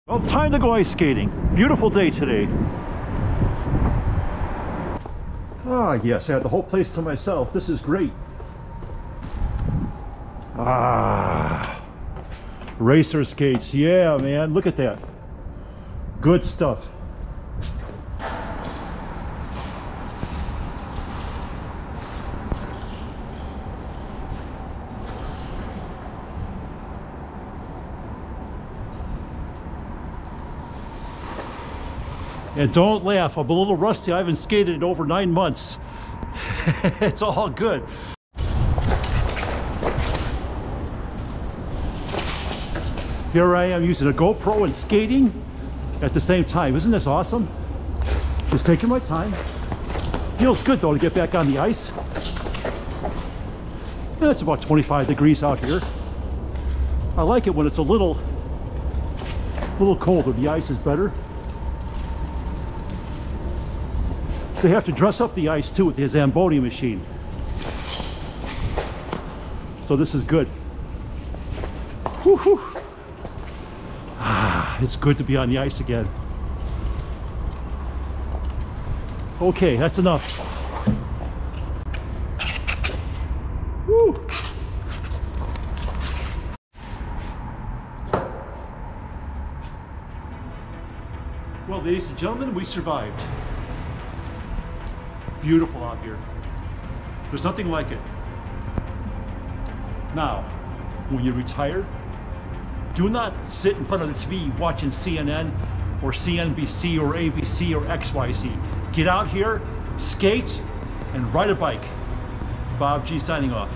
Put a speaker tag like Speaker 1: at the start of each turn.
Speaker 1: Well, time to go ice skating. Beautiful day today. Ah, yes, I had the whole place to myself. This is great. Ah, racer skates. Yeah, man, look at that. Good stuff. And don't laugh, I'm a little rusty. I haven't skated in over 9 months. It's all good. Here I am using a GoPro and skating at the same time. Isn't this awesome? Just taking my time. Feels good though to get back on the ice. And it's about 25 degrees out here. I like it when it's a little colder. The ice is better. They have to dress up the ice too with the Zamboni machine. So this is good. Woo-hoo. Ah, it's good to be on the ice again. Okay, that's enough. Woo. Well, ladies and gentlemen, we survived. Beautiful out here. There's nothing like it. Now, when you retire, do not sit in front of the TV watching CNN or CNBC or ABC or XYZ. Get out here, skate, and ride a bike. Bob G signing off.